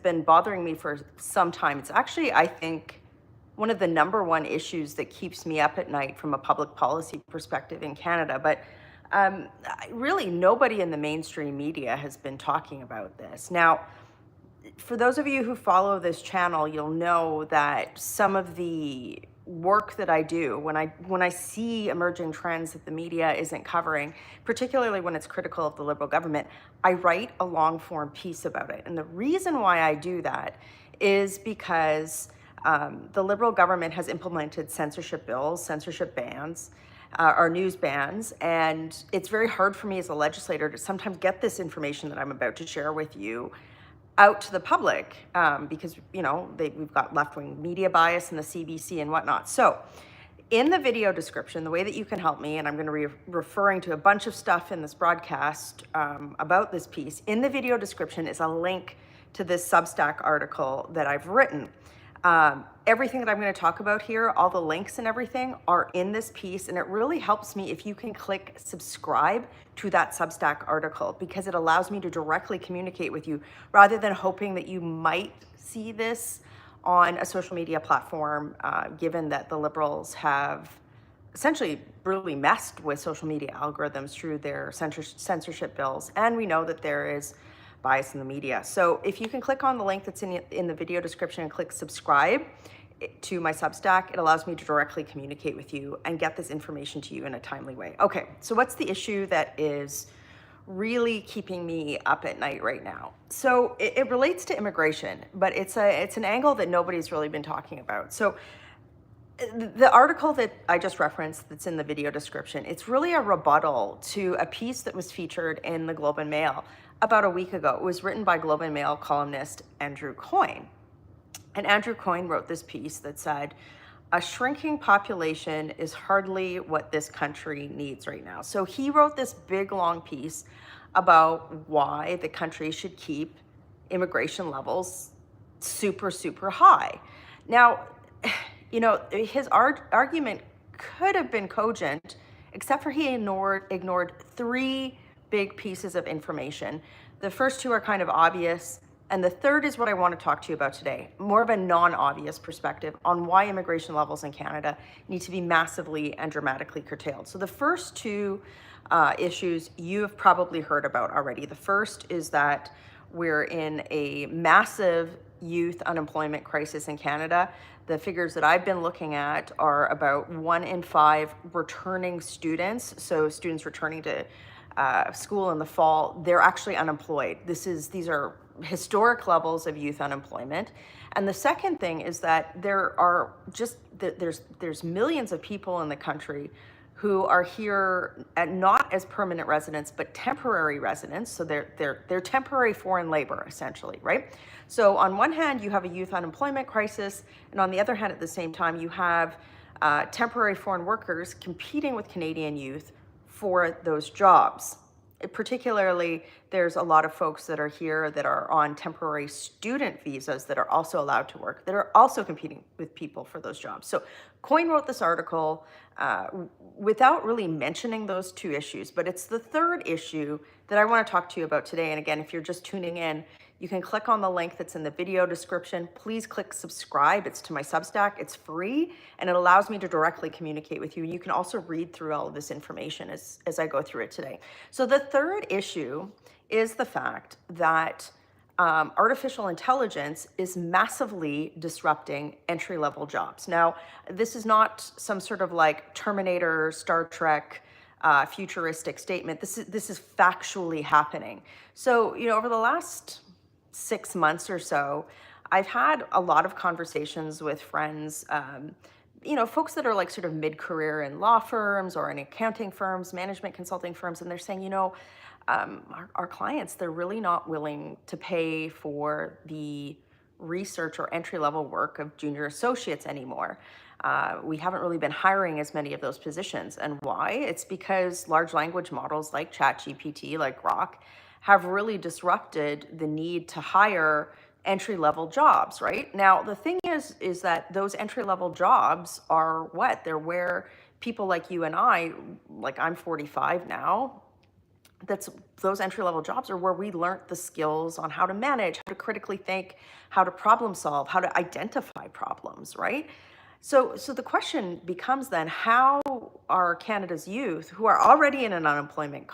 been bothering me for some time. It's actually, I think, one of the number one issues that keeps me up at night from a public policy perspective in Canada. But really, nobody in the mainstream media has been talking about this. Now, for those of you who follow this channel, you'll know that some of the work that I do when I see emerging trends that the media isn't covering, particularly when it's critical of the Liberal government, I write a long form piece about it. And the reason why I do that is because the Liberal government has implemented censorship bills, censorship bans, or news bans, and it's very hard for me as a legislator to sometimes get this information that I'm about to share with you out to the public because, you know, we've got left-wing media bias in the CBC and whatnot. So in the video description, the way that you can help me, and I'm going to be referring to a bunch of stuff in this broadcast about this piece, in the video description is a link to this Substack article that I've written. Everything that I'm going to talk about here, all the links and everything are in this piece, and it really helps me if you can click subscribe to that Substack article, because it allows me to directly communicate with you rather than hoping that you might see this on a social media platform, given that the Liberals have essentially brutally messed with social media algorithms through their censorship bills. And we know that there is bias in the media. So if you can click on the link that's in the video description and click subscribe to my Substack, it allows me to directly communicate with you and get this information to you in a timely way. Okay, so what's the issue that is really keeping me up at night right now? So it relates to immigration, but it's an angle that nobody's really been talking about. So the article that I just referenced that's in the video description, it's really a rebuttal to a piece that was featured in the Globe and Mail about a week ago. It was written by Globe and Mail columnist Andrew Coyne. And Andrew Coyne wrote this piece that said, "A shrinking population is hardly what this country needs right now." So he wrote this big, long piece about why the country should keep immigration levels super, super high. Now, you know, his argument could have been cogent, except for he ignored three big pieces of information. The first two are kind of obvious, and the third is what I want to talk to you about today, more of a non-obvious perspective on why immigration levels in Canada need to be massively and dramatically curtailed. So the first two issues you have probably heard about already. The first is that we're in a massive youth unemployment crisis in Canada. The figures that I've been looking at are about 1 in 5 returning students, so students returning to school in the fall, they're actually unemployed. These are historic levels of youth unemployment. And the second thing is that there's millions of people in the country who are here not as permanent residents, but temporary residents. So they're temporary foreign labor, essentially, right? So on one hand, you have a youth unemployment crisis, and on the other hand, at the same time, you have temporary foreign workers competing with Canadian youth for those jobs. Particularly, there's a lot of folks that are here that are on temporary student visas that are also allowed to work, that are also competing with people for those jobs. So Coyne wrote this article without really mentioning those two issues, but it's the third issue that I want to talk to you about today. And again, if you're just tuning in, you can click on the link that's in the video description. Please click subscribe. It's to my Substack. It's free, and it allows me to directly communicate with you. You can also read through all of this information as I go through it today. So the third issue is the fact that artificial intelligence is massively disrupting entry-level jobs. Now, this is not some sort of like Terminator, Star Trek, futuristic statement. This is factually happening. So, you know, over the last 6 months or so, I've had a lot of conversations with friends, you know, folks that are like sort of mid-career in law firms or in accounting firms, management consulting firms, and they're saying, you know, our clients, they're really not willing to pay for the research or entry-level work of junior associates anymore. We haven't really been hiring as many of those positions. And why? It's because large language models like ChatGPT, like Grok, have really disrupted the need to hire entry-level jobs, right? Now, the thing is that those entry-level jobs are what? They're where people like you and I, like I'm 45 now, that's those entry-level jobs are where we learnt the skills on how to manage, how to critically think, how to problem solve, how to identify problems, right? So the question becomes then, how are Canada's youth, who are already in an unemployment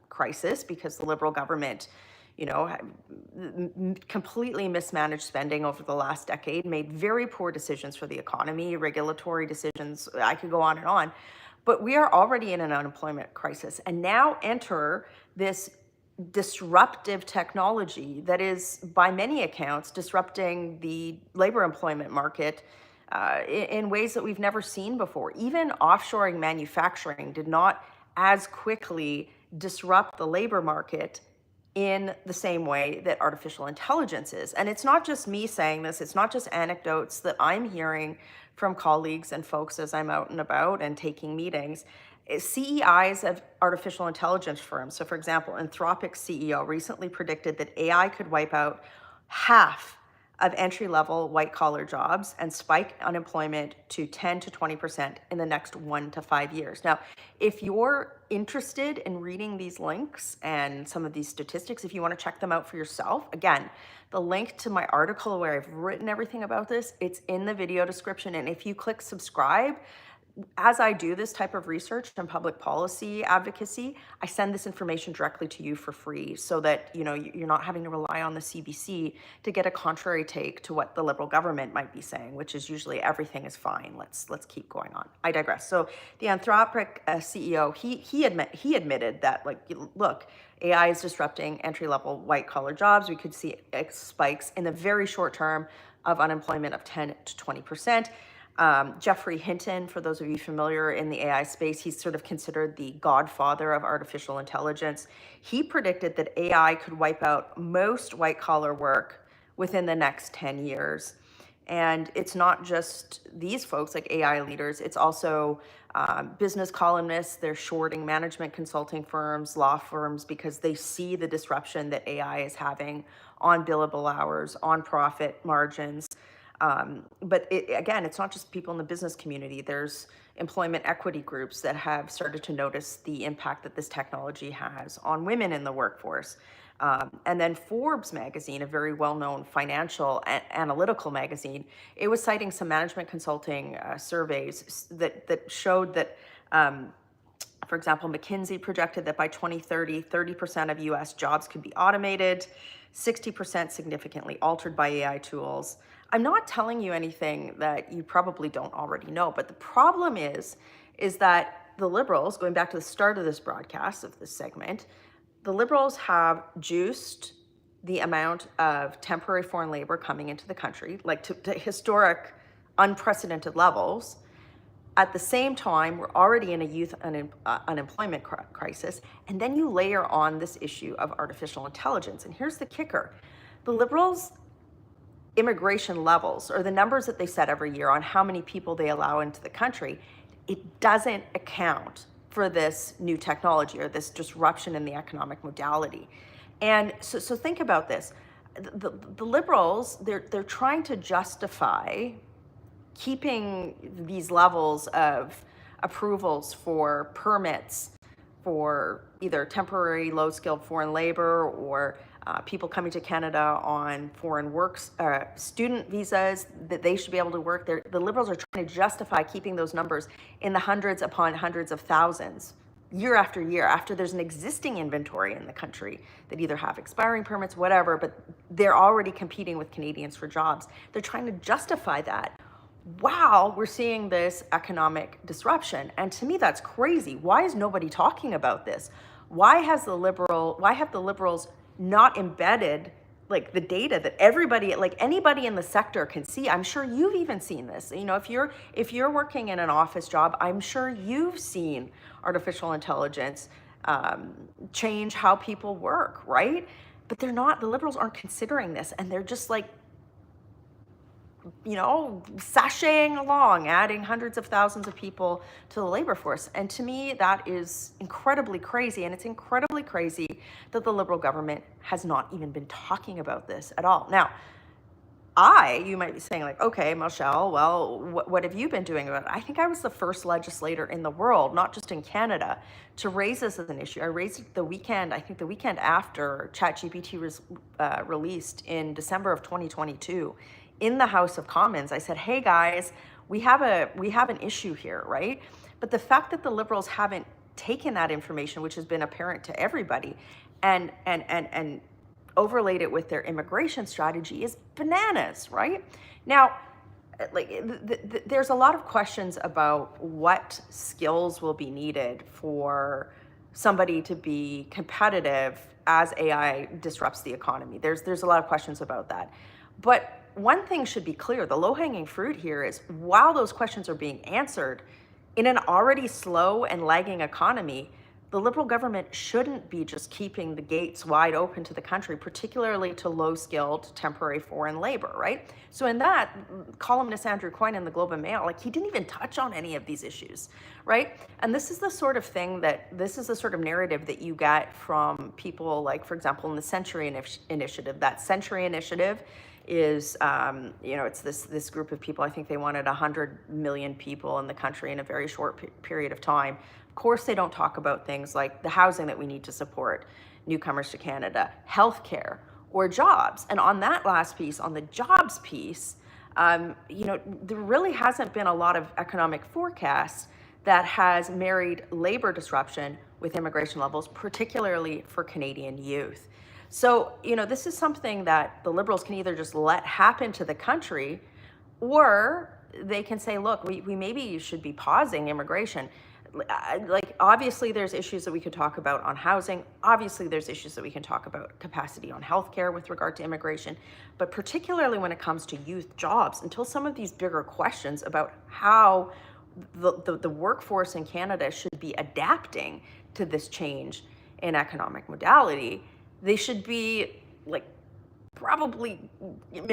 crisis because the Liberal government, completely mismanaged spending over the last decade, made very poor decisions for the economy, regulatory decisions, I could go on and on. But we are already in an unemployment crisis. And now enter this disruptive technology that is, by many accounts, disrupting the labor employment market in ways that we've never seen before. Even offshoring manufacturing did not as quickly disrupt the labor market in the same way that artificial intelligence is. And it's not just me saying this, it's not just anecdotes that I'm hearing from colleagues and folks as I'm out and about and taking meetings. CEIs of artificial intelligence firms, so for example, Anthropic's CEO recently predicted that AI could wipe out half of entry-level white-collar jobs and spike unemployment to 10 to 20% in the next 1 to 5 years. Now, if you're interested in reading these links and some of these statistics, if you want to check them out for yourself, again, the link to my article where I've written everything about this, it's in the video description. And if you click subscribe, as I do this type of research and public policy advocacy, I send this information directly to you for free so that you're not having to rely on the CBC to get a contrary take to what the Liberal government might be saying, which is usually everything is fine. Let's keep going on. I digress. So the Anthropic CEO, he admitted that, look, AI is disrupting entry-level white-collar jobs. We could see spikes in the very short term of unemployment of 10 to 20%. Geoffrey Hinton, for those of you familiar in the AI space, he's sort of considered the godfather of artificial intelligence. He predicted that AI could wipe out most white-collar work within the next 10 years. And it's not just these folks, like AI leaders, it's also business columnists. They're shorting management consulting firms, law firms, because they see the disruption that AI is having on billable hours, on profit margins. But again, it's not just people in the business community. There's employment equity groups that have started to notice the impact that this technology has on women in the workforce. And then Forbes magazine, a very well-known financial analytical magazine, it was citing some management consulting surveys that showed that, for example, McKinsey projected that by 2030, 30% of US jobs could be automated, 60% significantly altered by AI tools. I'm not telling you anything that you probably don't already know, but the problem is that the Liberals, going back to the start of this broadcast, of this segment, the Liberals have juiced the amount of temporary foreign labor coming into the country, like to historic, unprecedented levels. At the same time, we're already in a youth unemployment crisis. And then you layer on this issue of artificial intelligence. And here's the kicker. The Liberals' immigration levels, or the numbers that they set every year on how many people they allow into the country, it doesn't account for this new technology or this disruption in the economic modality. And so think about this. The Liberals, they're trying to justify keeping these levels of approvals for permits for either temporary low-skilled foreign labor or people coming to Canada on foreign works, student visas, that they should be able to work there. The Liberals are trying to justify keeping those numbers in the hundreds upon hundreds of thousands year after year, after there's an existing inventory in the country that either have expiring permits, whatever, but they're already competing with Canadians for jobs. They're trying to justify that while we're seeing this economic disruption. And to me, that's crazy. Why is nobody talking about this? Why have the Liberals not embedded like the data that everybody, like anybody in the sector can see? I'm sure you've even seen this. If you're working in an office job, I'm sure you've seen artificial intelligence change how people work, right? But they're not, the Liberals aren't considering this, and they're just like, sashaying along, adding hundreds of thousands of people to the labor force. And to me, that is incredibly crazy. And it's incredibly crazy that the Liberal government has not even been talking about this at all. Now, you might be saying like, okay, Michelle, well, what have you been doing about it? I think I was the first legislator in the world, not just in Canada, to raise this as an issue. I raised it the weekend, I think the weekend after ChatGPT was released in December of 2022 in the House of Commons. I said, hey guys, we have an issue here, right? But the fact that the Liberals haven't taken that information, which has been apparent to everybody, and overlaid it with their immigration strategy is bananas, right? Now, there's a lot of questions about what skills will be needed for somebody to be competitive as AI disrupts the economy. There's a lot of questions about that. But one thing should be clear, the low-hanging fruit here is while those questions are being answered, in an already slow and lagging economy, the Liberal government shouldn't be just keeping the gates wide open to the country, particularly to low-skilled temporary foreign labor, right? So in that, columnist Andrew Coyne in the Globe and Mail, he didn't even touch on any of these issues, right? And this is the sort of narrative that you get from people like, for example, in the Century Initiative. That Century Initiative is, it's this group of people. I think they wanted 100 million people in the country in a very short period of time. Of course, they don't talk about things like the housing that we need to support newcomers to Canada, healthcare, or jobs. And on that last piece, on the jobs piece, there really hasn't been a lot of economic forecasts that has married labor disruption with immigration levels, particularly for Canadian youth. So, this is something that the Liberals can either just let happen to the country, or they can say, look, we maybe should be pausing immigration. Like, obviously there's issues that we could talk about on housing. Obviously there's issues that we can talk about capacity on healthcare with regard to immigration, but particularly when it comes to youth jobs, until some of these bigger questions about how the workforce in Canada should be adapting to this change in economic modality, they should be like probably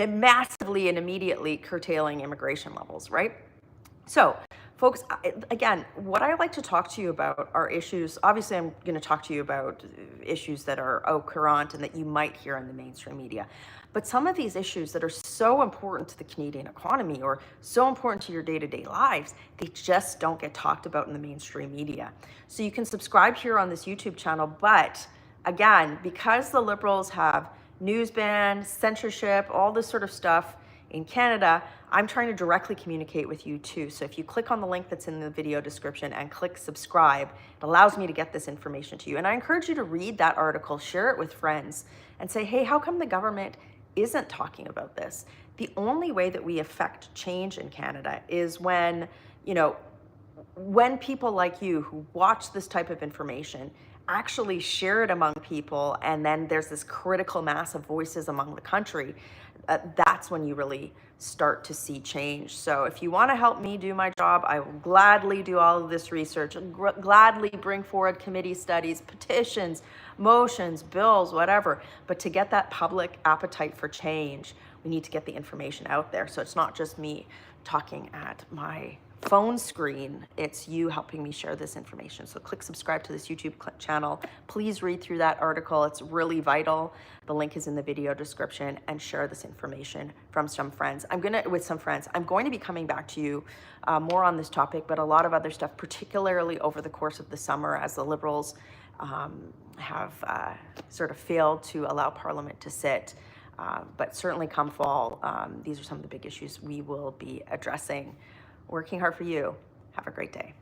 massively and immediately curtailing immigration levels, right? So, folks, again, what I like to talk to you about are issues. Obviously, I'm going to talk to you about issues that are au courant and that you might hear in the mainstream media. But some of these issues that are so important to the Canadian economy or so important to your day-to-day lives, they just don't get talked about in the mainstream media. So you can subscribe here on this YouTube channel, but again, because the Liberals have news ban, censorship, all this sort of stuff in Canada, I'm trying to directly communicate with you too. So if you click on the link that's in the video description and click subscribe, it allows me to get this information to you. And I encourage you to read that article, share it with friends, and say, hey, how come the government isn't talking about this? The only way that we affect change in Canada is when people like you who watch this type of information actually share it among people, and then there's this critical mass of voices among the country. That's when you really start to see change. So if you want to help me do my job, I will gladly do all of this research and gladly bring forward committee studies, petitions, motions, bills, whatever. But to get that public appetite for change, we need to get the information out there. So it's not just me talking at my phone screen, it's you helping me share this information. So click subscribe to this YouTube channel. Please read through that article. It's really vital. The link is in the video description, and share this information with some friends. I'm going to be coming back to you more on this topic, but a lot of other stuff, particularly over the course of the summer, as the Liberals have sort of failed to allow Parliament to sit. But certainly come fall, these are some of the big issues we will be addressing. Working hard for you. Have a great day.